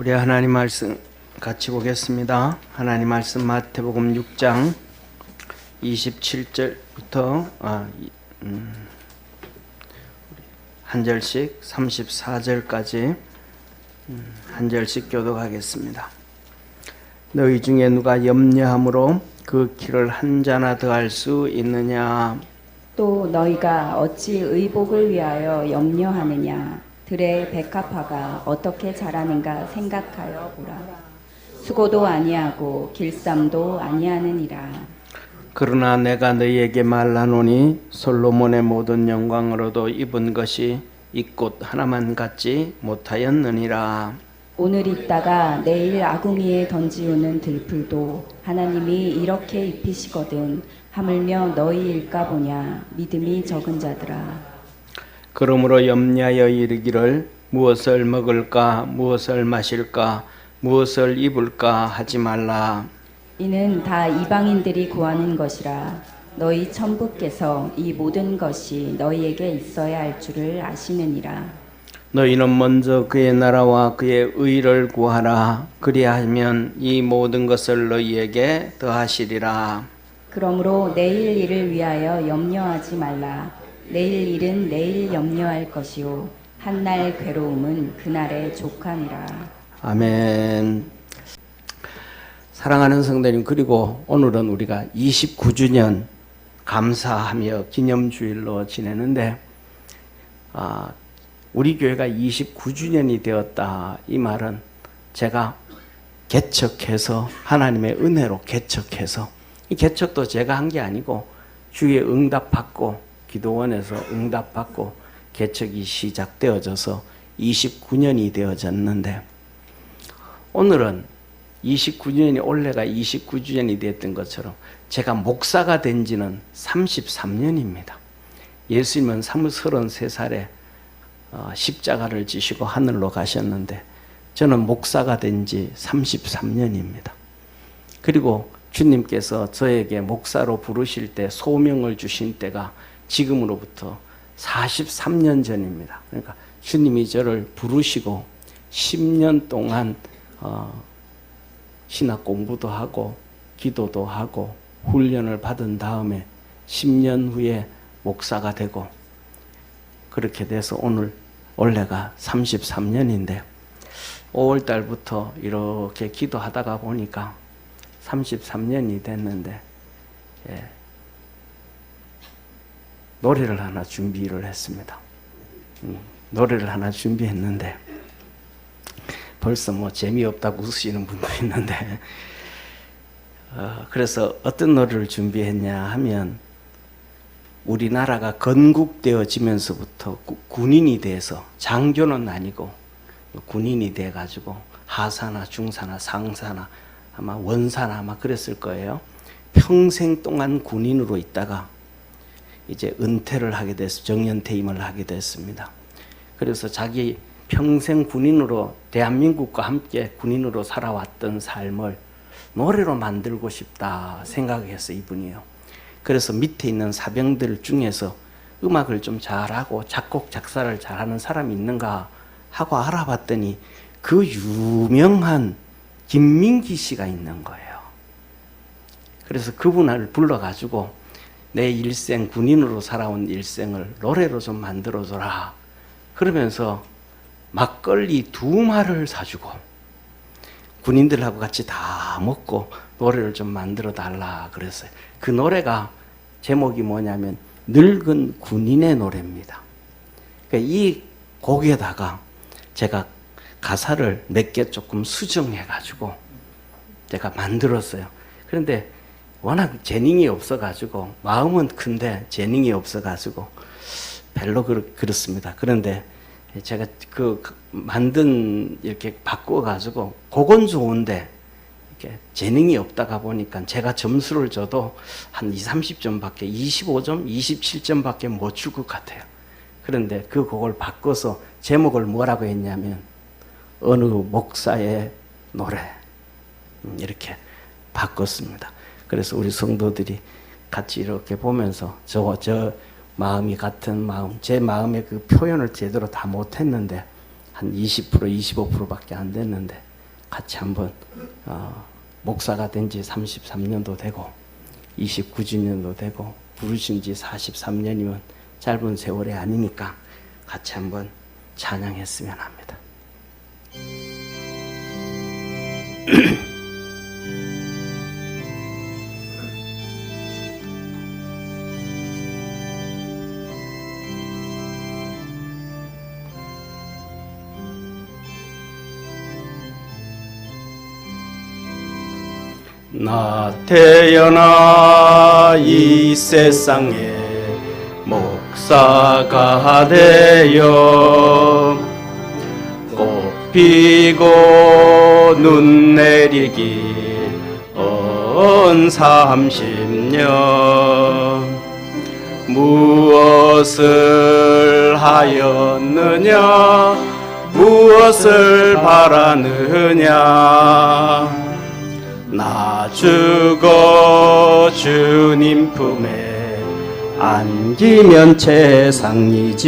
우리 하나님 말씀 같이 보겠습니다. 하나님 말씀 마태복음 6장 27절부터 한 절씩 34절까지 한 절씩 교독하겠습니다. 너희 중에 누가 염려함으로 그 키를 한 자나 더할 수 있느냐? 또 너희가 어찌 의복을 위하여 염려하느냐? 들의 백합화가 어떻게 자라는가 생각하여 보라. 수고도 아니하고 길쌈도 아니하느니라. 그러나 내가 너희에게 말하노니 솔로몬의 모든 영광으로도 입은 것이 이 꽃 하나만 갖지 못하였느니라. 오늘 있다가 내일 아궁이에 던지우는 들풀도 하나님이 이렇게 입히시거든 하물며 너희일까 보냐. 믿음이 적은 자들아. 그러므로 염려하여 이르기를 무엇을 먹을까 무엇을 마실까 무엇을 입을까 하지 말라. 이는 다 이방인들이 구하는 것이라. 너희 천부께서 이 모든 것이 너희에게 있어야 할 줄을 아시느니라. 너희는 먼저 그의 나라와 그의 의를 구하라. 그리하면 이 모든 것을 너희에게 더하시리라. 그러므로 내일 일을 위하여 염려하지 말라. 내일 일은 내일 염려할 것이요 한날 괴로움은 그날의 족하니라. 아멘. 사랑하는 성도님, 그리고 오늘은 우리가 29주년 감사하며 기념주일로 지내는데 우리 교회가 29주년이 되었다. 이 말은 제가 개척해서 하나님의 은혜로 개척해서, 이 개척도 제가 한 게 아니고 주의 응답받고 기도원에서 응답받고 개척이 시작되어져서 29년이 되어졌는데, 오늘은 29년이 올해가 29주년이 됐던 것처럼 제가 목사가 된 지는 33년입니다. 예수님은 33살에 십자가를 지시고 하늘로 가셨는데 저는 목사가 된 지 33년입니다. 그리고 주님께서 저에게 목사로 부르실 때 소명을 주신 때가 지금으로부터 43년 전입니다. 그러니까 주님이 저를 부르시고 10년 동안 신학 공부도 하고 기도도 하고 훈련을 받은 다음에 10년 후에 목사가 되고, 그렇게 돼서 올해가 33년인데 5월 달부터 이렇게 기도하다가 보니까 33년이 됐는데 노래를 하나 준비를 했습니다. 노래를 하나 준비했는데 벌써 뭐 재미없다고 웃으시는 분도 있는데 그래서 어떤 노래를 준비했냐 하면, 우리나라가 건국되어지면서부터 군인이 돼서, 장교는 아니고 군인이 돼가지고 하사나 중사나 상사나 아마 원사나 아마 그랬을 거예요. 평생 동안 군인으로 있다가 이제 은퇴를 하게 됐습니다. 정년퇴임을 하게 됐습니다. 그래서 자기 평생 군인으로 대한민국과 함께 군인으로 살아왔던 삶을 노래로 만들고 싶다 생각했어 이분이요. 그래서 밑에 있는 사병들 중에서 음악을 좀 잘하고 작곡 작사를 잘하는 사람이 있는가 하고 알아봤더니 그 유명한 김민기 씨가 있는 거예요. 그래서 그분을 불러가지고 내 일생, 군인으로 살아온 일생을 노래로 좀 만들어줘라. 그러면서 막걸리 2마를 사주고 군인들하고 같이 다 먹고 노래를 좀 만들어 달라 그랬어요. 그 노래가 제목이 뭐냐면 늙은 군인의 노래입니다. 그러니까 이 곡에다가 제가 가사를 몇 개 조금 수정해가지고 제가 만들었어요. 그런데 워낙 재능이 없어가지고, 마음은 큰데 재능이 없어가지고 별로 그렇습니다. 그런데 제가 만든 이렇게 바꿔가지고 곡은 좋은데 이렇게 재능이 없다가 보니까 제가 점수를 줘도 한 30점밖에 25점, 27점밖에 못 줄 것 같아요. 그런데 그 곡을 바꿔서 제목을 뭐라고 했냐면 어느 목사의 노래, 이렇게 바꿨습니다. 그래서 우리 성도들이 같이 이렇게 보면서 저 마음이 같은 마음, 제 마음의 그 표현을 제대로 다 못했는데 한 20%, 25%밖에 안 됐는데 같이 한번 목사가 된 지 33년도 되고 29주년도 되고 부르신 지 43년이면 짧은 세월이 아니니까 같이 한번 찬양했으면 합니다. 나 태어나 이 세상에 목사가 되어 꽃 피고 눈 내리기 언 30년 무엇을 하였느냐 무엇을 바라느냐 나 죽어 주님 품에 안기면 최상이지.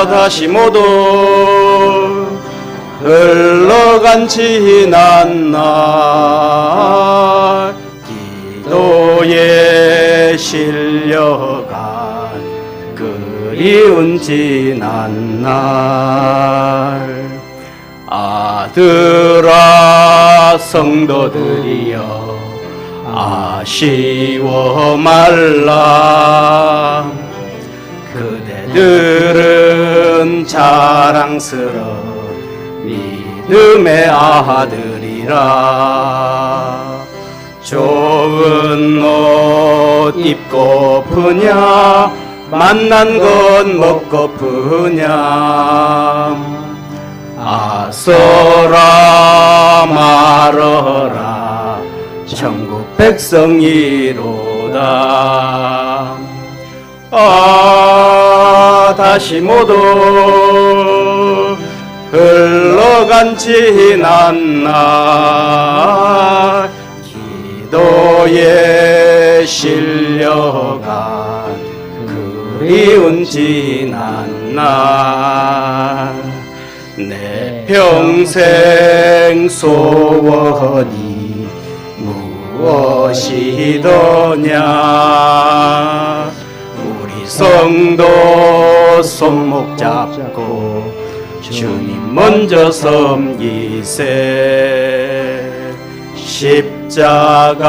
다시 모두 흘러간 지난 날 기도에 실려간 그리운 지난 날 아들아 성도들이여 아쉬워 말라 그대들은 자랑스러운 믿음의 아들이라 좋은 옷 입고프냐 만난 것 먹고프냐 아서라 말어라 천국 백성이로다. 다시 모두 흘러간 지난 날 기도에 실려간 그리운 지난 날 내 평생 소원이 무엇이더냐 우리 성도 손목 잡고 주님 먼저 섬기세 십자가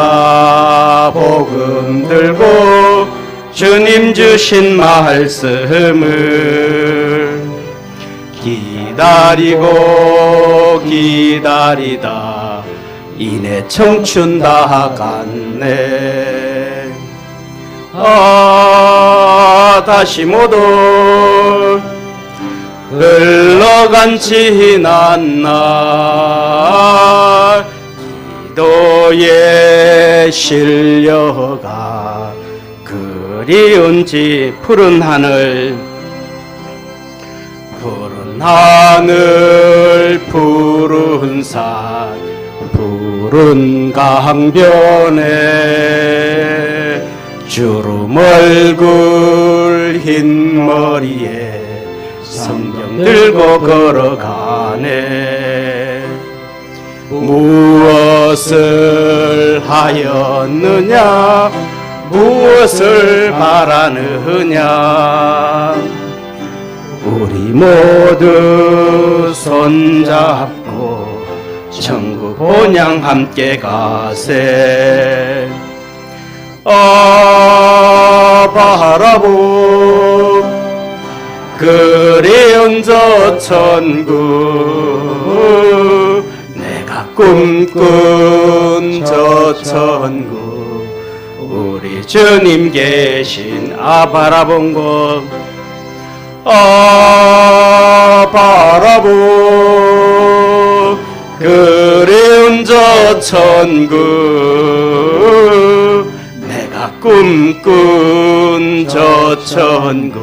복음 들고 주님 주신 말씀을 기다리고 기다리다 이내 청춘 다 갔네. 다시 모두 흘러간 지난 날 기도에 실려가 그리운 푸른 하늘 푸른 산 푸른 강변에 주름 얼굴 흰 머리에 성경 들고 걸어가네. 무엇을 하였느냐 무엇을 바라느냐 우리 모두 손잡고 천국 본향 함께 가세. 바라보 그리운 저 천국 내가 꿈꾼 저 천국 우리 주님 계신 바라본 곳 바라보 그리운 저 천국 내가 꿈꾼 저 천국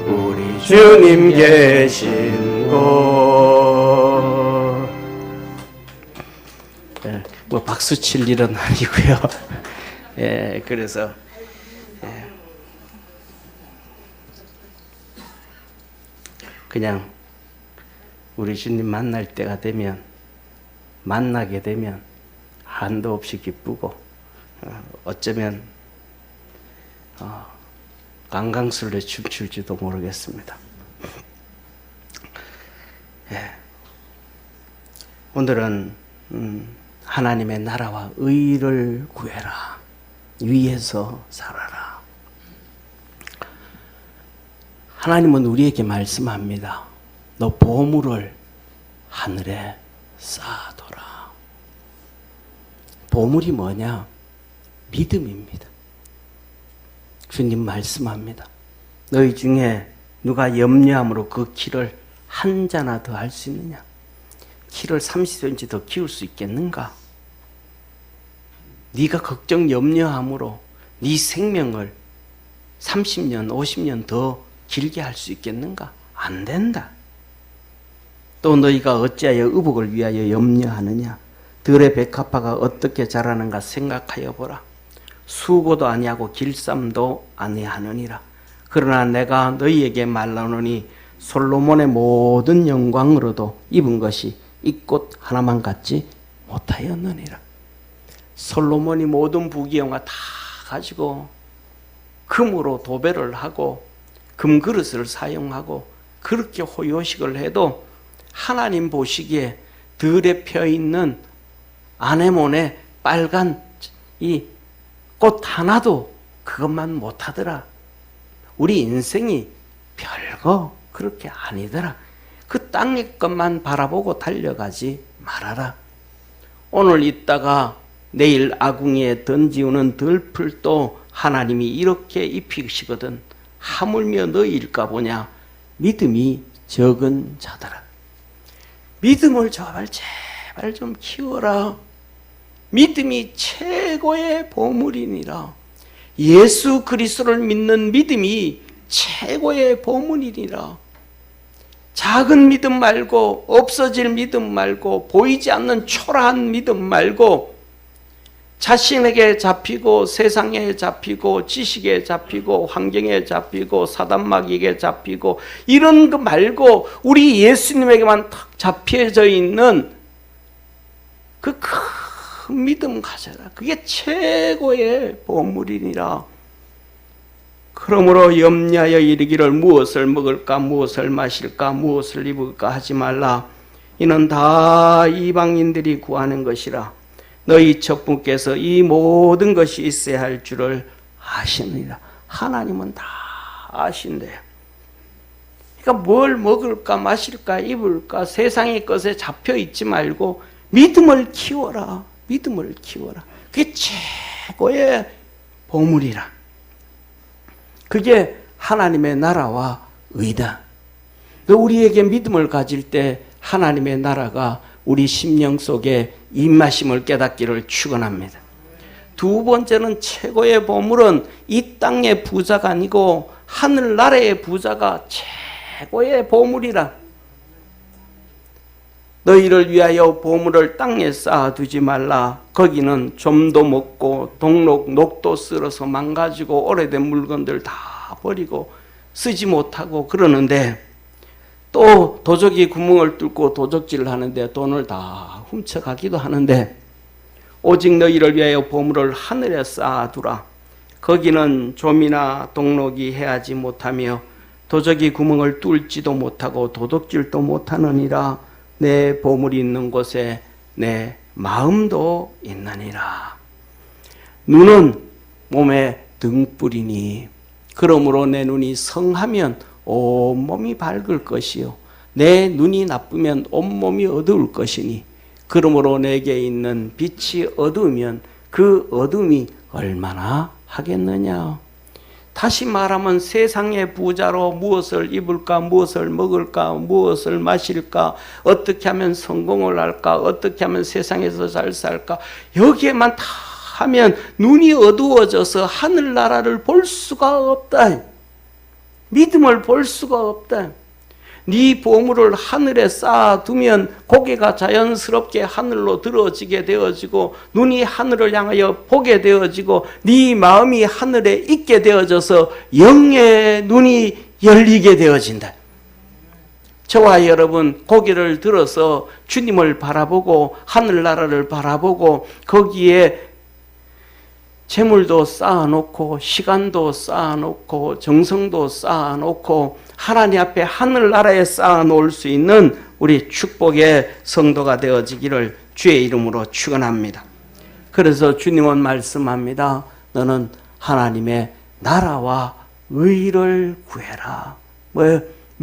우리 주님 계신 곳. 뭐 박수 칠 일은 아니고요. 그래서 그냥 우리 주님 만날 때가 되면, 만나게 되면 한도 없이 기쁘고 어쩌면 강강술래 춤출지도 모르겠습니다. 예. 오늘은 하나님의 나라와 의를 구해라, 위에서 살아라. 하나님은 우리에게 말씀합니다. 너 보물을 하늘에 쌓아둬라. 보물이 뭐냐? 믿음입니다. 주님 말씀합니다. 너희 중에 누가 염려함으로 그 키를 한 자나 더 할 수 있느냐? 키를 30cm 더 키울 수 있겠는가? 네가 걱정 염려함으로 네 생명을 30년, 50년 더 길게 할 수 있겠는가? 안 된다. 또 너희가 어찌하여 의복을 위하여 염려하느냐? 들의 백합화가 어떻게 자라는가 생각하여 보라. 수고도 아니하고 길쌈도 아니하느니라. 그러나 내가 너희에게 말하노니 솔로몬의 모든 영광으로도 입은 것이 이 꽃 하나만 같지 못하였느니라. 솔로몬이 모든 부귀영화 다 가지고 금으로 도배를 하고 금그릇을 사용하고 그렇게 호요식을 해도 하나님 보시기에 들에 펴있는 아네몬의 빨간 이 꽃 하나도 그것만 못하더라. 우리 인생이 별거 그렇게 아니더라. 그 땅의 것만 바라보고 달려가지 말아라. 오늘 있다가 내일 아궁이에 던지우는 들풀도 하나님이 이렇게 입히시거든. 하물며 너희일까 보냐. 믿음이 적은 자더라. 믿음을 제발 좀 키워라. 믿음이 최고의 보물이니라. 예수 그리스도를 믿는 믿음이 최고의 보물이니라. 작은 믿음 말고, 없어질 믿음 말고, 보이지 않는 초라한 믿음 말고, 자신에게 잡히고 세상에 잡히고 지식에 잡히고 환경에 잡히고 사단마귀에게 잡히고 이런 거 말고 우리 예수님에게만 탁 잡혀져 있는 그 큰 믿음 가져라. 그게 최고의 보물이니라. 그러므로 염려하여 이르기를 무엇을 먹을까 무엇을 마실까 무엇을 입을까 하지 말라. 이는 다 이방인들이 구하는 것이라. 너희 척분께서 이 모든 것이 있어야 할 줄을 아시느니라. 하나님은 다 아신대요. 그러니까 뭘 먹을까 마실까 입을까 세상의 것에 잡혀 있지 말고 믿음을 키워라. 믿음을 키워라. 그게 최고의 보물이라. 그게 하나님의 나라와 의다. 우리에게 믿음을 가질 때 하나님의 나라가 우리 심령 속에 임하심을 깨닫기를 축원합니다. 두 번째는 최고의 보물은 이 땅의 부자가 아니고 하늘나라의 부자가 최고의 보물이라. 너희를 위하여 보물을 땅에 쌓아두지 말라. 거기는 좀도 먹고 녹도 쓸어서 망가지고 오래된 물건들 다 버리고 쓰지 못하고 그러는데 또 도적이 구멍을 뚫고 도적질을 하는데 돈을 다 훔쳐가기도 하는데 오직 너희를 위하여 보물을 하늘에 쌓아두라. 거기는 좀이나 동록이 해하지 못하며 도적이 구멍을 뚫지도 못하고 도둑질도 못하느니라. 내 보물이 있는 곳에 내 마음도 있느니라. 눈은 몸의 등불이니 그러므로 내 눈이 성하면 온몸이 밝을 것이요 내 눈이 나쁘면 온몸이 어두울 것이니 그러므로 내게 있는 빛이 어두우면 그 어둠이 얼마나 하겠느냐. 다시 말하면 세상의 부자로 무엇을 입을까 무엇을 먹을까 무엇을 마실까 어떻게 하면 성공을 할까 어떻게 하면 세상에서 잘 살까 여기에만 다 하면 눈이 어두워져서 하늘나라를 볼 수가 없다. 믿음을 볼 수가 없다. 네 보물을 하늘에 쌓아두면 고개가 자연스럽게 하늘로 들어지게 되어지고 눈이 하늘을 향하여 보게 되어지고 네 마음이 하늘에 있게 되어져서 영의 눈이 열리게 되어진다. 저와 여러분 고개를 들어서 주님을 바라보고 하늘나라를 바라보고 거기에 재물도 쌓아놓고 시간도 쌓아놓고 정성도 쌓아놓고 하나님 앞에 하늘나라에 쌓아놓을 수 있는 우리 축복의 성도가 되어지기를 주의 이름으로 축원합니다. 그래서 주님은 말씀합니다. 너는 하나님의 나라와 의를 구해라.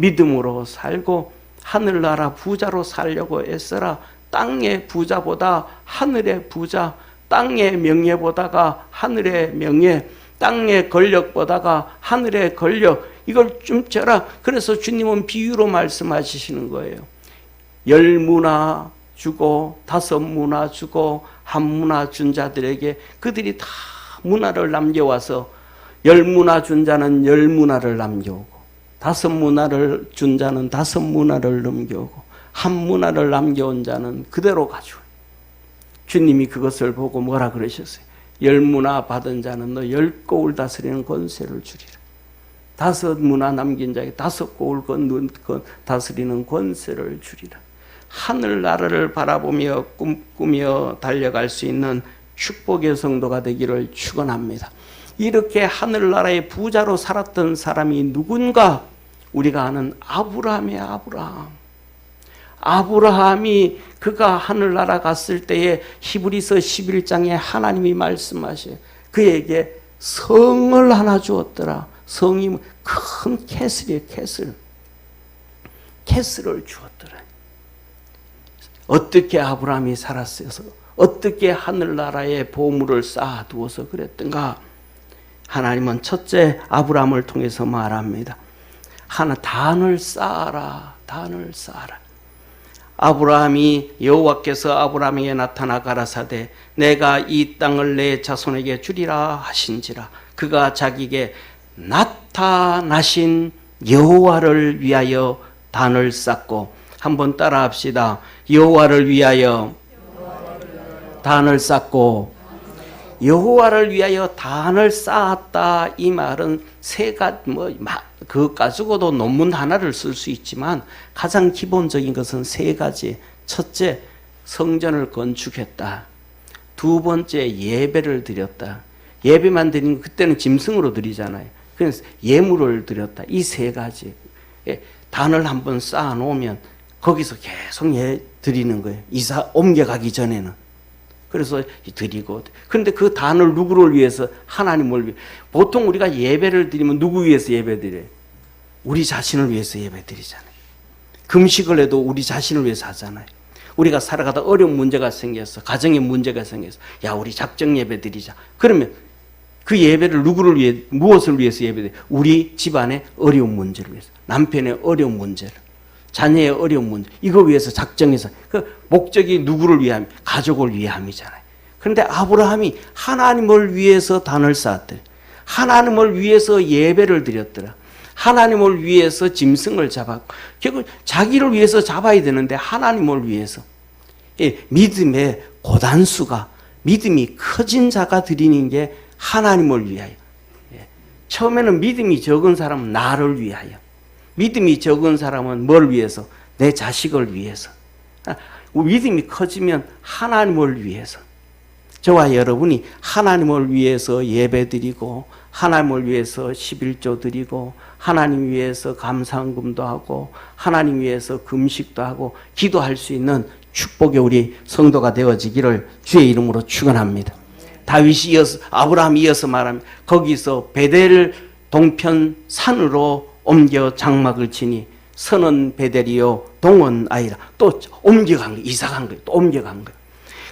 믿음으로 살고 하늘나라 부자로 살려고 애써라. 땅의 부자보다 하늘의 부자, 땅의 명예보다가 하늘의 명예, 땅의 권력보다가 하늘의 권력, 이걸 춤춰라. 그래서 주님은 비유로 말씀하시는 거예요. 10문화 주고 5문화 주고 1문화 준 자들에게 그들이 다 문화를 남겨와서 10문화 준 자는 10문화를 남겨오고 5문화를 준 자는 5문화를 넘겨오고 1문화를 남겨온 자는 그대로 가져와요. 주님이 그것을 보고 뭐라 그러셨어요? 10문화 받은 자는 너 10고을 다스리는 권세를 주리라. 5문화 남긴 자에게 5고을 다스리는 권세를 주리라. 하늘나라를 바라보며 꿈꾸며 달려갈 수 있는 축복의 성도가 되기를 축원합니다. 이렇게 하늘나라의 부자로 살았던 사람이 누군가? 우리가 아는 아브라함의 아브라함이 그가 하늘나라 갔을 때에 히브리서 11장에 하나님이 말씀하셔 그에게 성을 하나 주었더라. 성이 큰 캐슬이에요. 캐슬을 주었더라. 어떻게 아브라함이 살았어요? 어떻게 하늘나라에 보물을 쌓아두어서 그랬던가? 하나님은 첫째 아브라함을 통해서 말합니다. 단을 쌓아라. 아브라함이 여호와께서 아브라함에게 나타나 가라사대 내가 이 땅을 내 자손에게 주리라 하신지라. 그가 자기에게 나타나신 여호와를 위하여 단을 쌓고, 한번 따라합시다. 여호와를 위하여 단을 쌓고, 여호와를 위하여 단을 쌓았다. 이 말은 세 가지, 그것 가지고도 논문 하나를 쓸 수 있지만 가장 기본적인 것은 세 가지. 첫째, 성전을 건축했다. 두 번째, 예배를 드렸다. 예배만 드리는 그때는 짐승으로 드리잖아요. 그래서 예물을 드렸다. 이 세 가지. 단을 한번 쌓아 놓으면 거기서 계속 드리는 거예요. 옮겨가기 전에는. 그래서 드리고. 그런데 그 단을 누구를 위해서? 하나님을 위해. 보통 우리가 예배를 드리면 누구 위해서 예배 드려요? 우리 자신을 위해서 예배 드리잖아요. 금식을 해도 우리 자신을 위해서 하잖아요. 우리가 살아가다 어려운 문제가 생겼어. 가정에 문제가 생겼어. 야, 우리 작정 예배 드리자. 그러면 그 예배를 누구를 위해, 무엇을 위해서 예배 드려요? 우리 집안의 어려운 문제를 위해서. 남편의 어려운 문제를. 자녀의 어려운 문제, 이거 위해서 작정해서. 그 목적이 누구를 위함? 가족을 위함이잖아요. 그런데 아브라함이 하나님을 위해서 단을 쌓았더라. 하나님을 위해서 예배를 드렸더라. 하나님을 위해서 짐승을 잡았고, 결국 자기를 위해서 잡아야 되는데 하나님을 위해서. 믿음의 고단수가, 믿음이 커진 자가 드리는 게 하나님을 위하여. 처음에는 믿음이 적은 사람은 나를 위하여. 믿음이 적은 사람은 뭘 위해서? 내 자식을 위해서. 믿음이 커지면 하나님을 위해서. 저와 여러분이 하나님을 위해서 예배드리고, 하나님을 위해서 11조 드리고, 하나님 위해서 감사헌금도 하고, 하나님 위해서 금식도 하고, 기도할 수 있는 축복의 우리 성도가 되어지기를 주의 이름으로 축원합니다. 다윗이 이어서, 아브라함이 이어서 말합니다. 거기서 베델 동편 산으로 옮겨 장막을 치니 선은 베델이요 동은 아이라. 또 옮겨간 거예요. 이사간 거예요. 또 옮겨간 거예요.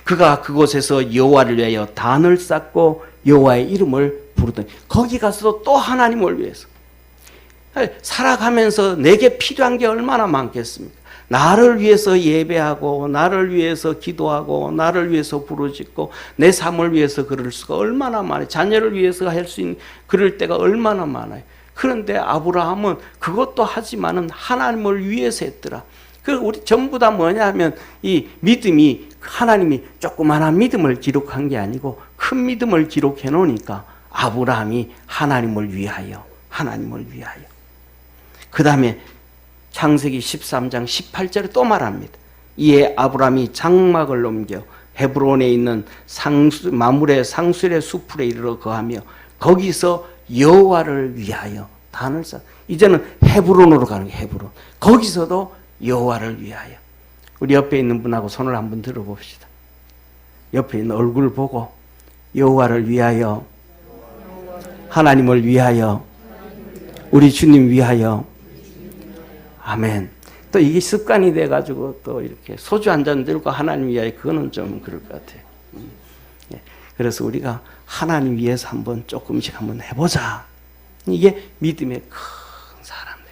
그가 그곳에서 여호와를 위하여 단을 쌓고 여호와의 이름을 부르더니, 거기 가서도 또 하나님을 위해서 살아가면서 내게 필요한 게 얼마나 많겠습니까? 나를 위해서 예배하고, 나를 위해서 기도하고, 나를 위해서 부르짖고, 내 삶을 위해서 그럴 수가 얼마나 많아요. 자녀를 위해서 할 수 있는 그럴 때가 얼마나 많아요. 그런데 아브라함은 그것도 하지만은 하나님을 위해서 했더라. 우리 전부 다 뭐냐면 이 믿음이, 하나님이 조그마한 믿음을 기록한 게 아니고 큰 믿음을 기록해 놓으니까 아브라함이 하나님을 위하여. 그 다음에 창세기 13장 18절에 또 말합니다. 이에 아브라함이 장막을 옮겨 헤브론에 있는 마물의 상술의 수풀에 이르러 거하며 거기서 여호와를 위하여 단을 쌓. 이제는 헤브론으로 가는 거예요. 헤브론. 거기서도 여호와를 위하여. 우리 옆에 있는 분하고 손을 한번 들어봅시다. 옆에 있는 얼굴 보고 여호와를 위하여, 하나님을 위하여, 우리 주님 위하여. 아멘. 또 이게 습관이 돼가지고 또 이렇게 소주 한 잔 들고 하나님 위하여, 그거는 좀 그럴 것 같아요. 그래서 우리가 하나님 위해서 한번 조금씩 한번 해보자. 이게 믿음의 큰 사람들.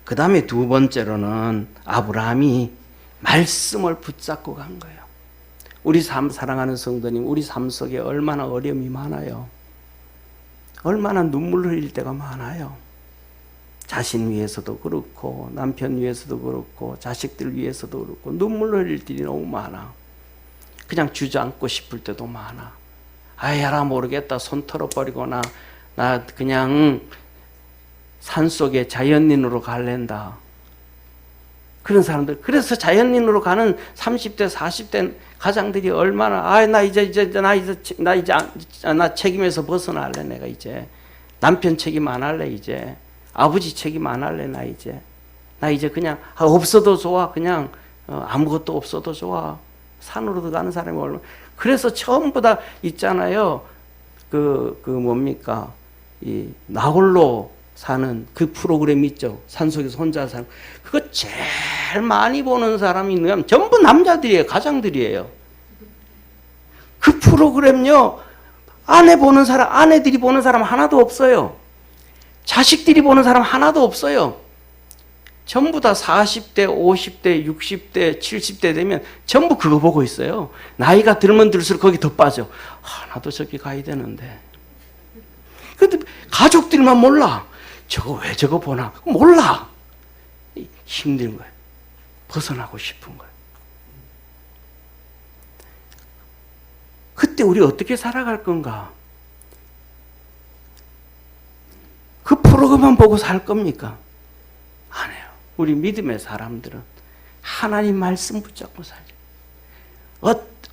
그 다음에 두 번째로는 아브라함이 말씀을 붙잡고 간 거예요. 우리 삶 사랑하는 성도님, 우리 삶 속에 얼마나 어려움이 많아요. 얼마나 눈물 흘릴 때가 많아요. 자신 위해서도 그렇고 남편 위해서도 그렇고 자식들 위해서도 그렇고 눈물 흘릴 일이 너무 많아. 그냥 주저앉고 싶을 때도 많아. 아야라 모르겠다, 손 털어버리거나 나 그냥 산속에 자연인으로 갈랜다. 그런 사람들. 그래서 자연인으로 가는 30대 40대 가장들이 얼마나 나 책임에서 벗어날래. 내가 이제 남편 책임 안 할래. 이제 아버지 책임 안 할래. 나 이제 그냥 없어도 좋아. 그냥 아무것도 없어도 좋아. 산으로 들어가는 사람이 얼마나. 그래서 전부 다 있잖아요. 뭡니까? 이 나홀로 사는 그 프로그램 있죠. 산속에서 혼자 사는. 그거 제일 많이 보는 사람이 있냐면 전부 남자들이에요. 가장들이에요. 그 프로그램요. 아내들이 보는 사람 하나도 없어요. 자식들이 보는 사람 하나도 없어요. 전부 다 40대, 50대, 60대, 70대 되면 전부 그거 보고 있어요. 나이가 들면 들수록 거기 더 빠져. 나도 저기 가야 되는데. 근데 가족들만 몰라. 저거 왜 저거 보나? 몰라. 힘든 거예요. 벗어나고 싶은 거예요. 그때 우리 어떻게 살아갈 건가? 그 프로그램만 보고 살 겁니까? 안 해요. 우리 믿음의 사람들은 하나님 말씀 붙잡고 살죠.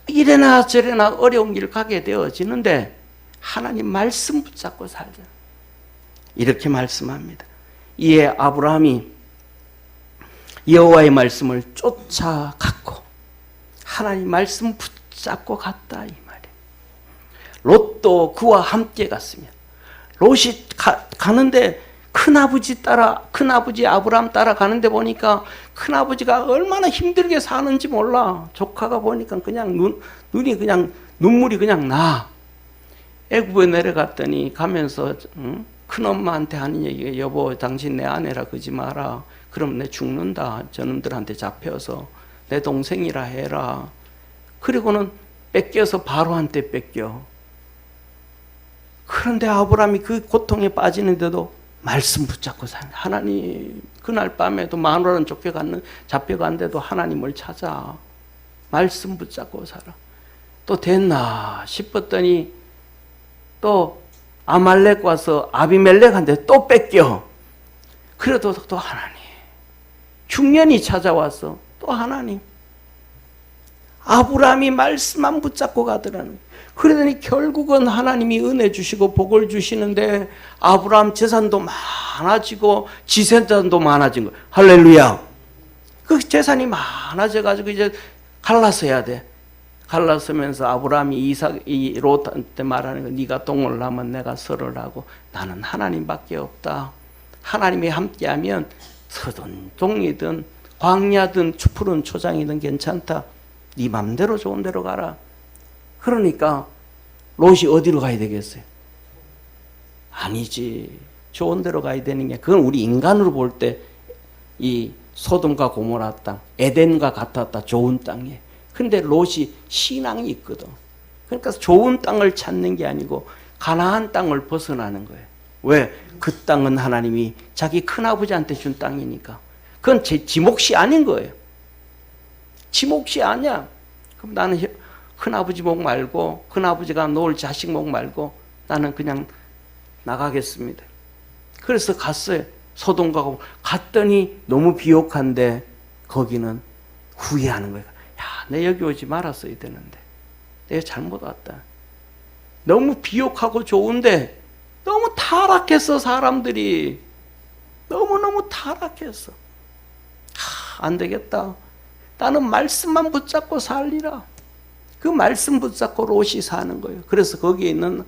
이래나 저래나 어려운 길 가게 되어지는데 하나님 말씀 붙잡고 살자. 이렇게 말씀합니다. 이에 아브라함이 여호와의 말씀을 쫓아갔고 하나님 말씀 붙잡고 갔다 이 말이에요. 롯도 그와 함께 갔으며 롯이 가는데 큰아버지 아브라함 따라 가는데 보니까 큰아버지가 얼마나 힘들게 사는지 몰라. 조카가 보니까 그냥 눈이 그냥 눈물이 그냥 나. 애굽에 내려갔더니 가면서 큰엄마한테 하는 얘기가 여보 당신 내 아내라 그러지 마라. 그럼 내 죽는다. 저놈들한테 잡혀서 내 동생이라 해라. 그리고는 뺏겨서 바로한테 뺏겨. 그런데 아브라함이 그 고통에 빠지는데도 말씀 붙잡고 사는 하나님. 그날 밤에도 마누라는 잡혀간데도 하나님을 찾아. 말씀 붙잡고 살아. 또 됐나 싶었더니 또 아말렉 와서 아비멜렉한테 또 뺏겨. 그래도 또 하나님. 중년이 찾아와서 또 하나님. 아브라함이 말씀만 붙잡고 가더라는. 그러더니 결국은 하나님이 은혜 주시고 복을 주시는데 아브라함 재산도 많아지고 지생산도 많아진 거예요. 할렐루야. 그 재산이 많아져가지고 이제 갈라서야 돼. 갈라서면서 아브라함이 롯한테 말하는 거, 네가 동을 하면 내가 설을 하고 나는 하나님밖에 없다. 하나님이 함께하면 서든 동이든 광야든 푸른 초장이든 괜찮다. 네 맘대로 좋은 데로 가라. 그러니까 롯이 어디로 가야 되겠어요? 아니지. 좋은 데로 가야 되는 게 그건 우리 인간으로 볼 때 이 소돔과 고모라 땅, 에덴과 같았다. 좋은 땅에. 근데 롯이 신앙이 있거든. 그러니까 좋은 땅을 찾는 게 아니고 가나안 땅을 벗어나는 거예요. 왜? 그 땅은 하나님이 자기 큰아버지한테 준 땅이니까. 그건 지 몫이 아닌 거예요. 지 몫이 아니야. 그럼 나는 큰아버지 목 말고 큰아버지가 놓을 자식 목 말고 나는 그냥 나가겠습니다. 그래서 갔어요. 소돔과 고모라 갔더니 너무 비옥한데 거기는 후회하는 거야. 야, 내 여기 오지 말았어야 되는데 내가 잘못 왔다. 너무 비옥하고 좋은데 너무 타락했어. 사람들이 너무너무 타락했어. 안 되겠다. 나는 말씀만 붙잡고 살리라. 그 말씀 붙잡고 롯이 사는 거예요. 그래서 거기에 있는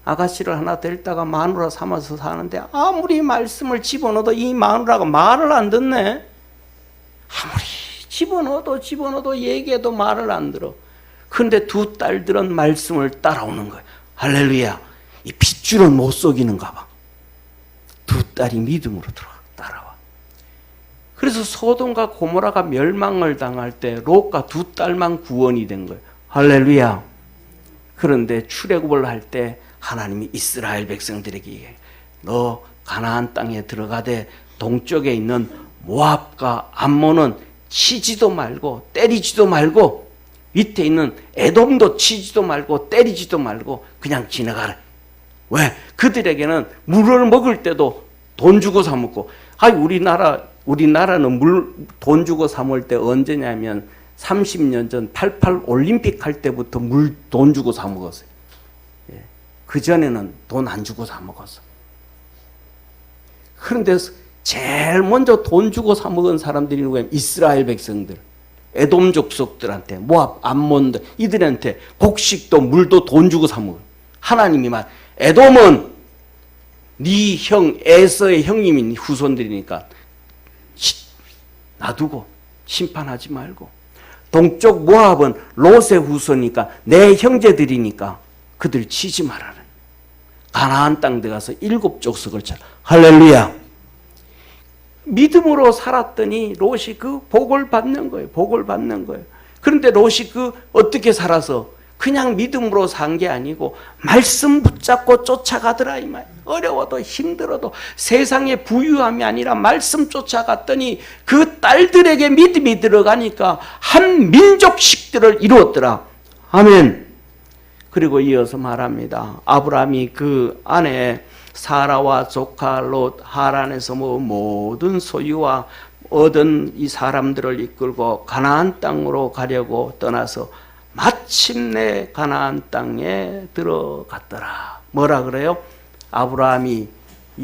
아가씨를 하나 데리다가 마누라 삼아서 사는데 아무리 말씀을 집어넣어도 이 마누라가 말을 안 듣네. 아무리 집어넣어도 얘기해도 말을 안 들어. 그런데 두 딸들은 말씀을 따라오는 거예요. 할렐루야. 이 핏줄은 못 속이는가 봐. 두 딸이 믿음으로 따라와. 그래서 소돔과 고모라가 멸망을 당할 때 롯과 두 딸만 구원이 된 거예요. 할렐루야. 그런데 출애굽을 할 때 하나님이 이스라엘 백성들에게 얘기해요. 너 가나안 땅에 들어가되 동쪽에 있는 모압과 암몬은 치지도 말고 때리지도 말고 밑에 있는 에돔도 치지도 말고 때리지도 말고 그냥 지나가라. 왜? 그들에게는 물을 먹을 때도 돈 주고 사 먹고. 우리나라는 돈 주고 사 먹을 때 언제냐면 30년 전 88 올림픽 할 때부터 물 돈 주고 사 먹었어요. 예. 그 전에는 돈 안 주고 사 먹었어. 그런데 제일 먼저 돈 주고 사 먹은 사람들이 누구냐면 이스라엘 백성들, 에돔 족속들한테, 모압, 암몬들 이들한테 곡식도 물도 돈 주고 사 먹어요. 하나님이 말, 에돔은 네 형 에서의 형님인 후손들이니까 놔두고 심판하지 말고, 동쪽 모압은 롯의 후손이니까 내 형제들이니까 그들 치지 말아라. 가나안 땅 들어가서 7족속을 쳐. 할렐루야. 믿음으로 살았더니 롯이 그 복을 받는 거예요. 복을 받는 거예요. 그런데 롯이 어떻게 살아서 그냥 믿음으로 산 게 아니고 말씀 붙잡고 쫓아가더라 이 말. 어려워도 힘들어도 세상의 부유함이 아니라 말씀 쫓아갔더니 그 딸들에게 믿음이 들어가니까 한 민족식들을 이루었더라. 아멘. 그리고 이어서 말합니다. 아브라함이 그 아내 사라와 조카 롯 하란에서 모든 소유와 얻은 이 사람들을 이끌고 가나안 땅으로 가려고 떠나서 마침내 가나안 땅에 들어갔더라. 뭐라 그래요? 아브라함이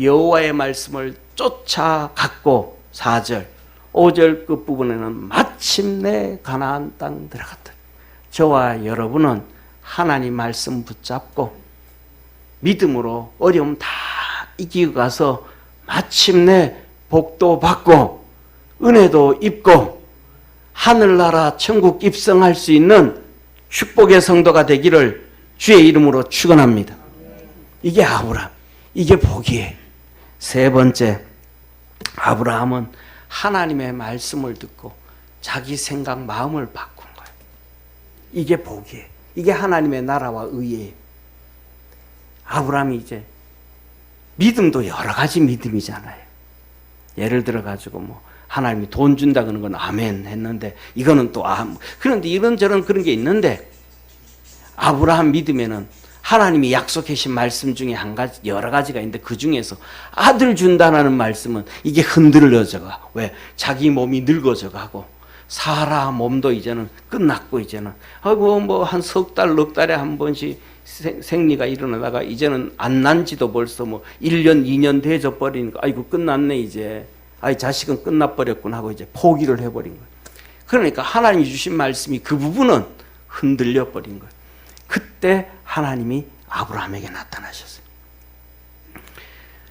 여호와의 말씀을 쫓아갔고 4절 5절 끝부분에는 마침내 가나안 땅 들어갔다. 저와 여러분은 하나님 말씀 붙잡고 믿음으로 어려움 다 이기고 가서 마침내 복도 받고 은혜도 입고 하늘나라 천국 입성할 수 있는 축복의 성도가 되기를 주의 이름으로 축원합니다. 이게 아브라함, 이게 복이에요. 세 번째, 아브라함은 하나님의 말씀을 듣고 자기 생각, 마음을 바꾼 거예요. 이게 복이에요. 이게 하나님의 나라와 의예요. 아브라함이 이제 믿음도 여러 가지 믿음이잖아요. 예를 들어 가지고 하나님이 돈 준다 그러는 건 아멘 했는데 이거는 또 그런데 이런저런 그런 게 있는데 아브라함 믿음에는 하나님이 약속하신 말씀 중에 여러 가지가 있는데 그 중에서 아들 준다는 말씀은 이게 흔들려져가. 왜? 자기 몸이 늙어져 가고 사라 몸도 이제는 끝났고 이제는 한 석 달, 넉 달에 한 번씩 생리가 일어나다가 이제는 안 난지도 벌써 1년, 2년 돼져 버리니까 아이고 끝났네 이제. 자식은 끝나버렸구나 하고 이제 포기를 해버린 거예요. 그러니까 하나님이 주신 말씀이 그 부분은 흔들려 버린 거예요. 그때 하나님이 아브라함에게 나타나셨어요.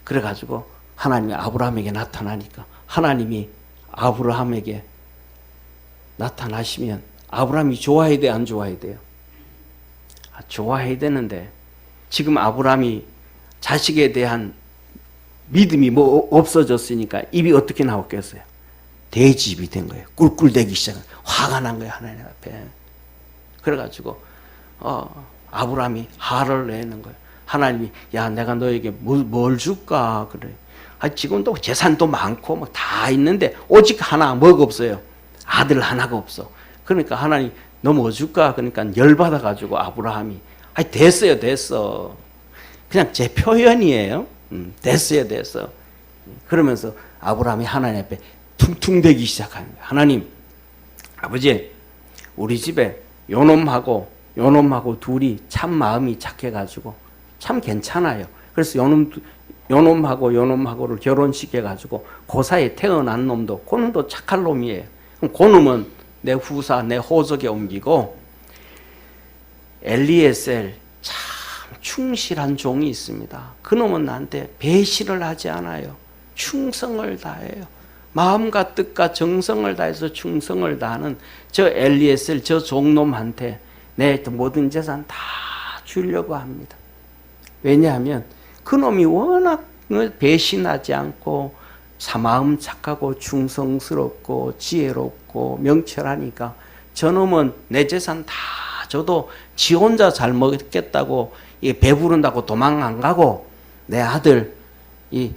그래가지고 하나님이 아브라함에게 나타나니까 하나님이 아브라함에게 나타나시면 아브라함이 좋아해야 돼, 안 좋아해야 돼요? 좋아해야 되는데 지금 아브라함이 자식에 대한 믿음이 없어졌으니까 입이 어떻게 나왔겠어요? 돼지입이 된 거예요. 꿀꿀대기 시작한 화가 난 거예요. 하나님 앞에. 그래가지고 아브라함이 화를 내는 거예요. 하나님이 야 내가 너에게 뭘 줄까 그래. 지금도 재산도 많고 다 있는데 오직 하나 뭐가 없어요. 아들 하나가 없어. 그러니까 하나님 너 뭐 줄까? 그러니까 열받아가지고 아브라함이 됐어. 그냥 제 표현이에요. 됐어. 그러면서 아브라함이 하나님 앞에 퉁퉁대기 시작하는 거예요. 하나님, 아버지, 우리 집에 요놈하고 둘이 참 마음이 착해가지고 참 괜찮아요. 그래서 요놈하고를 결혼시켜가지고 그 사이에 태어난 놈도 그 놈도 착할 놈이에요. 그럼 그 놈은 내 후사, 내 호적에 옮기고 엘리에셀 참 충실한 종이 있습니다. 그 놈은 나한테 배신을 하지 않아요. 충성을 다해요. 마음과 뜻과 정성을 다해서 충성을 다하는 저 엘리에셀 저 종놈한테 내 모든 재산 다 주려고 합니다. 왜냐하면 그 놈이 워낙 배신하지 않고 마음 착하고 충성스럽고 지혜롭고 명철하니까 저놈은 내 재산 다 줘도 지 혼자 잘 먹겠다고 배부른다고 도망 안 가고 내 아들 이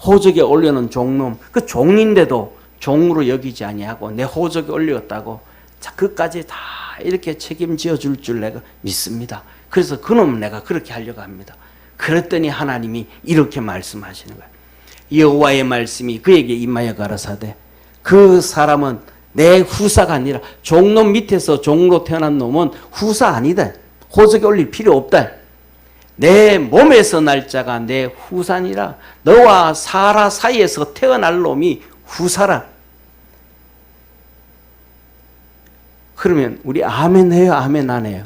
호적에 올려놓은 종놈 그 종인데도 종으로 여기지 아니하고 내 호적에 올렸다고 자 그까지 다 이렇게 책임져 줄 줄 내가 믿습니다. 그래서 그놈은 내가 그렇게 하려고 합니다. 그랬더니 하나님이 이렇게 말씀하시는 거예요. 여호와의 말씀이 그에게 임하여 가라사대 그 사람은 내 후사가 아니라 종놈 밑에서 종으로 태어난 놈은 후사 아니다. 호적에 올릴 필요 없다. 내 몸에서 날 자가 내 후사니라. 너와 사라 사이에서 태어날 놈이 후사라. 그러면 우리 아멘 해요? 아멘 안 해요?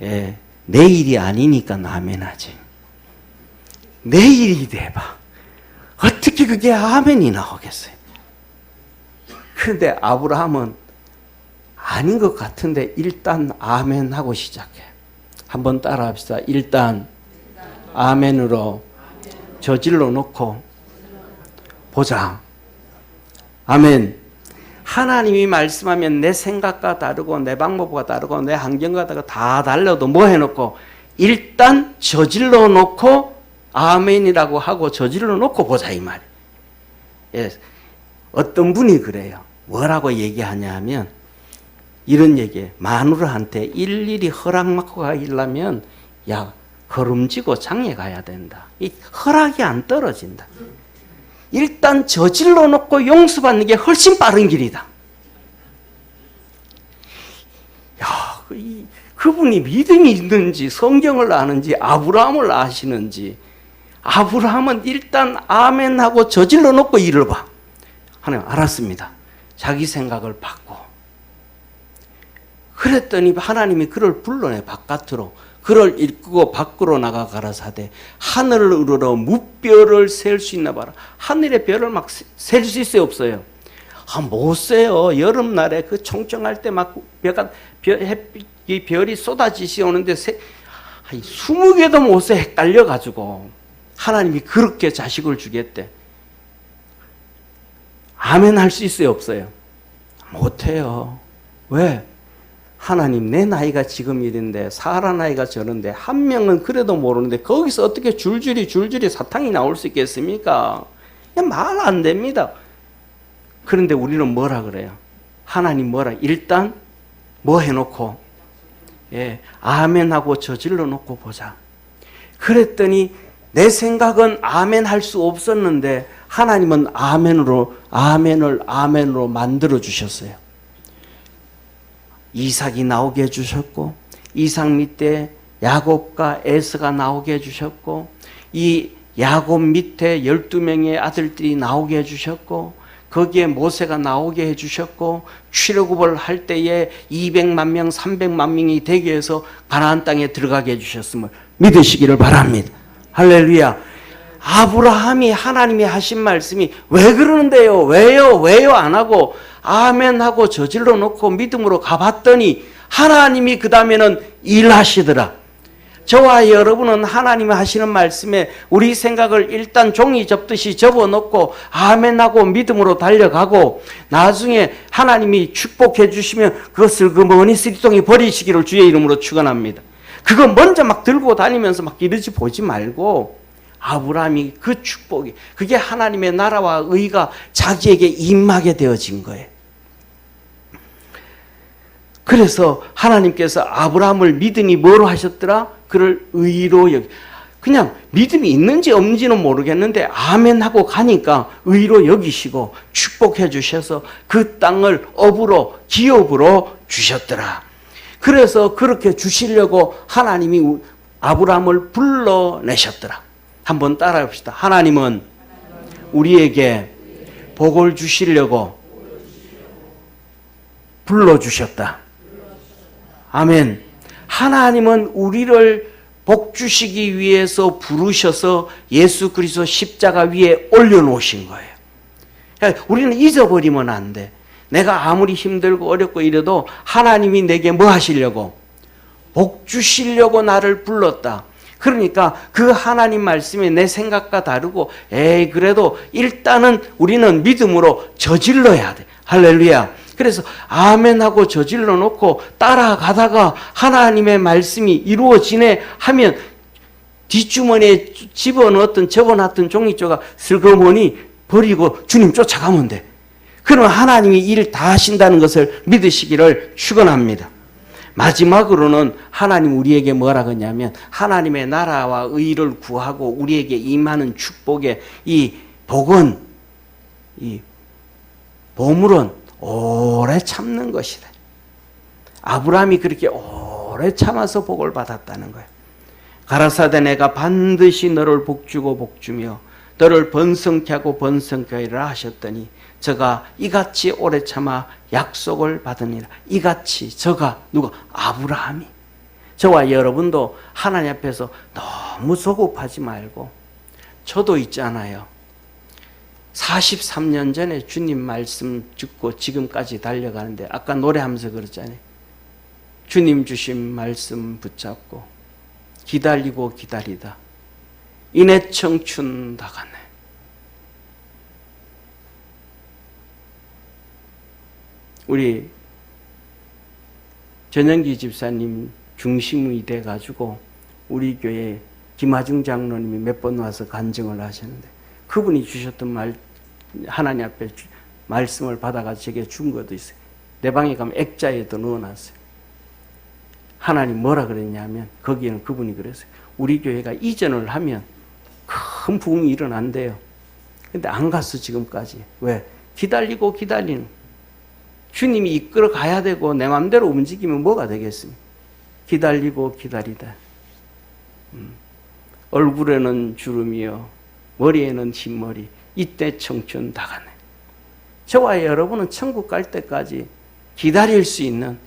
예, 내일이 아니니까 아멘 하지. 내일이 돼봐. 어떻게 그게 아멘이 나오겠어요? 그런데 아브라함은 아닌 것 같은데 일단 아멘 하고 시작해. 한번 따라 합시다. 일단 아멘으로 저질러 놓고 보자. 아멘. 하나님이 말씀하면 내 생각과 다르고 내 방법과 다르고 내 환경과 다르고 다 달라도 뭐 해놓고 일단 저질러 놓고 아멘이라고 하고 저질러 놓고 보자 이 말이에요. 예. 어떤 분이 그래요. 뭐라고 얘기하냐 하면 이런 얘기예요. 마누라한테 일일이 허락받고 가려면 야 걸음지고 장에 가야 된다. 이 허락이 안 떨어진다. 일단 저질러 놓고 용서받는 게 훨씬 빠른 길이다. 야, 그분이 믿음이 있는지 성경을 아는지 아브라함을 아시는지 아브라함은 일단 아멘하고 저질러 놓고 일을 봐. 하나님 알았습니다. 자기 생각을 바꿔. 그랬더니 하나님이 그를 불러내 바깥으로. 그를 이끌고 밖으로 나가 가라사대 하늘을 우러러 무별을 셀 수 있나 봐라. 하늘의 별을 막 셀 수 있어요 없어요? 못 세요. 여름날에 그 청청할 때 막 별이 쏟아지시 오는데 20개도 못 세. 헷갈려가지고 하나님이 그렇게 자식을 주겠대. 아멘 할 수 있어요 없어요? 못해요. 왜? 하나님 내 나이가 지금 이런데 사라 나이가 저런데 한 명은 그래도 모르는데 거기서 어떻게 줄줄이 사탕이 나올 수 있겠습니까? 말 안 됩니다. 그런데 우리는 뭐라 그래요? 하나님 뭐라? 일단 뭐 해놓고 예, 아멘하고 저질러 놓고 보자. 그랬더니 내 생각은 아멘 할 수 없었는데 하나님은 아멘으로 만들어 주셨어요. 이삭이 나오게 해주셨고 이삭 밑에 야곱과 에서가 나오게 해주셨고 이 야곱 밑에 12명의 아들들이 나오게 해주셨고 거기에 모세가 나오게 해주셨고 출애굽을 할 때에 200만 명 300만 명이 되게 해서 가나안 땅에 들어가게 해주셨음을 믿으시기를 바랍니다. 할렐루야. 아브라함이 하나님이 하신 말씀이 왜 그러는데요? 왜요 안 하고 아멘하고 저질러 놓고 믿음으로 가봤더니 하나님이 그 다음에는 일하시더라. 저와 여러분은 하나님이 하시는 말씀에 우리 생각을 일단 종이 접듯이 접어놓고 아멘하고 믿음으로 달려가고 나중에 하나님이 축복해 주시면 그것을 그 머니 쓰리통에 버리시기를 주의 이름으로 축원합니다. 그거 먼저 막 들고 다니면서 막 이러지 보지 말고 아브라함이 그 축복이 그게 하나님의 나라와 의가 자기에게 임하게 되어진 거예요. 그래서 하나님께서 아브라함을 믿으니 뭐로 하셨더라? 그를 의로 여기 그냥 믿음이 있는지 없는지는 모르겠는데 아멘 하고 가니까 의로 여기시고 축복해 주셔서 그 땅을 업으로 기업으로 주셨더라. 그래서 그렇게 주시려고 하나님이 아브라함을 불러내셨더라. 한번 따라해 봅시다. 하나님은 우리에게 복을 주시려고 불러주셨다. 아멘. 하나님은 우리를 복 주시기 위해서 부르셔서 예수 그리스도 십자가 위에 올려놓으신 거예요. 그러니까 우리는 잊어버리면 안 돼. 내가 아무리 힘들고 어렵고 이래도 하나님이 내게 뭐 하시려고? 복 주시려고 나를 불렀다. 그러니까 그 하나님 말씀이 내 생각과 다르고 그래도 일단은 우리는 믿음으로 저질러야 돼. 할렐루야. 그래서 아멘하고 저질러 놓고 따라가다가 하나님의 말씀이 이루어지네 하면 뒷주머니에 집어넣었던 접어놨던 종이조각 슬그머니 버리고 주님 쫓아가면 돼. 그러면 하나님이 일 다 하신다는 것을 믿으시기를 축원합니다. 마지막으로는 하나님 우리에게 뭐라 그러냐면 하나님의 나라와 의를 구하고 우리에게 임하는 축복의 이 복은, 이 보물은 오래 참는 것이다. 아브라함이 그렇게 오래 참아서 복을 받았다는 거예요. 가라사대 내가 반드시 너를 복주고 복주며 너를 번성케 하고 번성케 하리라 하셨더니 저가 이같이 오래 참아 약속을 받으니라. 이같이 저가 누가? 아브라함이. 저와 여러분도 하나님 앞에서 너무 조급하지 말고 저도 있잖아요. 43년 전에 주님 말씀 듣고 지금까지 달려가는데 아까 노래하면서 그랬잖아요. 주님 주신 말씀 붙잡고 기다리고 기다리다 이내 청춘 다 갔네. 우리 전영기 집사님 중심이 돼가지고 우리 교회 김하중 장로님이 몇 번 와서 간증을 하셨는데 그분이 주셨던 하나님 앞에 말씀을 받아가지고 제게 준 것도 있어요. 내 방에 가면 액자에도 넣어놨어요. 하나님 뭐라 그랬냐면 거기에는 그분이 그랬어요. 우리 교회가 이전을 하면 큰 부흥이 일어난대요. 근데 안 갔어 지금까지. 왜? 기다리고 기다리는. 주님이 이끌어 가야 되고 내 마음대로 움직이면 뭐가 되겠습니까? 기다리고 기다리다. 얼굴에는 주름이요 머리에는 흰머리 이때 청춘 다 가네. 저와 여러분은 천국 갈 때까지 기다릴 수 있는,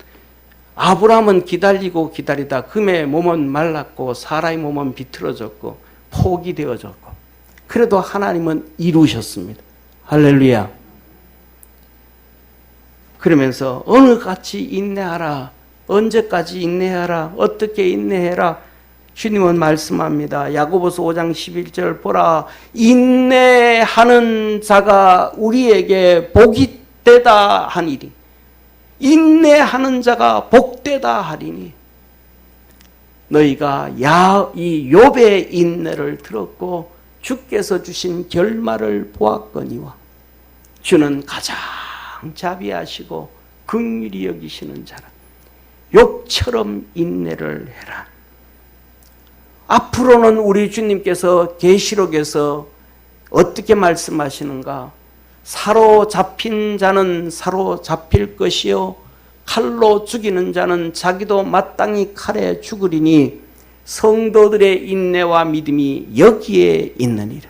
아브라함은 기다리고 기다리다 금의 몸은 말랐고 사라의 몸은 비틀어졌고 폭이 되어졌고 그래도 하나님은 이루셨습니다. 할렐루야. 그러면서 어느 같이 인내하라. 언제까지 인내하라. 어떻게 인내해라. 주님은 말씀합니다. 야고보서 5장 11절 보라. 인내하는 자가 우리에게 복이 되다 하니니. 인내하는 자가 복되다 하리니. 너희가 이 욥의 인내를 들었고 주께서 주신 결말을 보았거니와 주는 가장 자비하시고 긍휼히 여기시는 자라. 욥처럼 인내를 해라. 앞으로는 우리 주님께서 계시록에서 어떻게 말씀하시는가? 사로잡힌 자는 사로잡힐 것이요 칼로 죽이는 자는 자기도 마땅히 칼에 죽으리니 성도들의 인내와 믿음이 여기에 있느니라.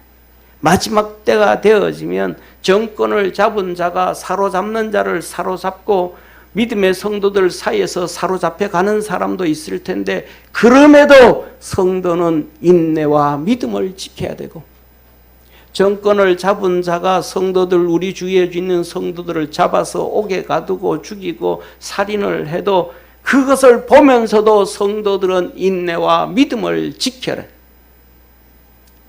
마지막 때가 되어지면 정권을 잡은 자가 사로잡는 자를 사로잡고 믿음의 성도들 사이에서 사로잡혀 가는 사람도 있을 텐데 그럼에도 성도는 인내와 믿음을 지켜야 되고 정권을 잡은 자가 성도들 우리 주위에 있는 성도들을 잡아서 옥에 가두고 죽이고 살인을 해도 그것을 보면서도 성도들은 인내와 믿음을 지켜라.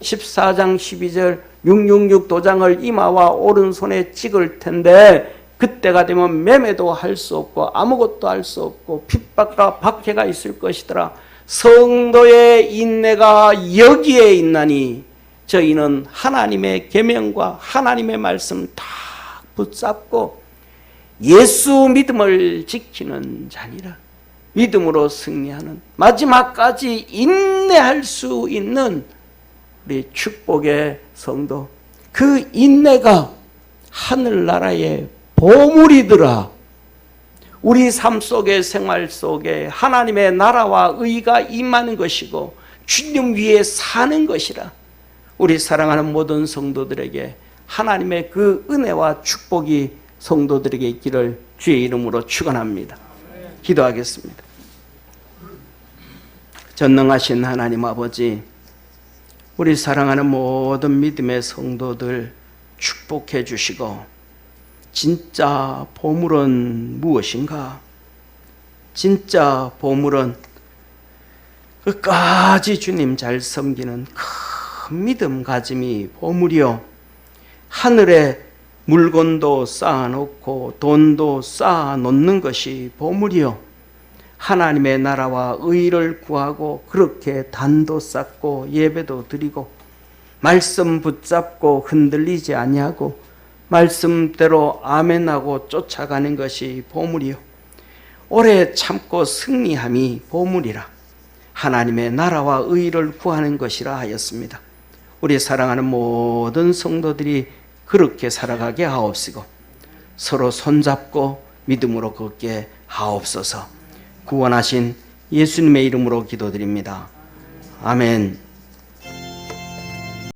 14장 12절 666 도장을 이마와 오른손에 찍을 텐데 그때가 되면 매매도 할 수 없고 아무것도 할 수 없고 핍박과 박해가 있을 것이더라. 성도의 인내가 여기에 있나니 저희는 하나님의 계명과 하나님의 말씀 다 붙잡고 예수 믿음을 지키는 자니라. 믿음으로 승리하는, 마지막까지 인내할 수 있는 우리 축복의 성도, 그 인내가 하늘나라의 보물이더라. 우리 삶 속에, 생활 속에 하나님의 나라와 의가 임하는 것이고 주님 위에 사는 것이라. 우리 사랑하는 모든 성도들에게 하나님의 그 은혜와 축복이 성도들에게 있기를 주의 이름으로 축원합니다. 기도하겠습니다. 전능하신 하나님 아버지, 우리 사랑하는 모든 믿음의 성도들 축복해 주시고, 진짜 보물은 무엇인가? 진짜 보물은 끝까지 주님 잘 섬기는 큰 믿음 가짐이 보물이요, 하늘에 물건도 쌓아놓고 돈도 쌓아놓는 것이 보물이요, 하나님의 나라와 의를 구하고 그렇게 단도 쌓고 예배도 드리고 말씀 붙잡고 흔들리지 아니하고 말씀대로 아멘하고 쫓아가는 것이 보물이요, 오래 참고 승리함이 보물이라. 하나님의 나라와 의를 구하는 것이라 하였습니다. 우리 사랑하는 모든 성도들이 그렇게 살아가게 하옵시고 서로 손잡고 믿음으로 걷게 하옵소서. 구원하신 예수님의 이름으로 기도드립니다. 아멘.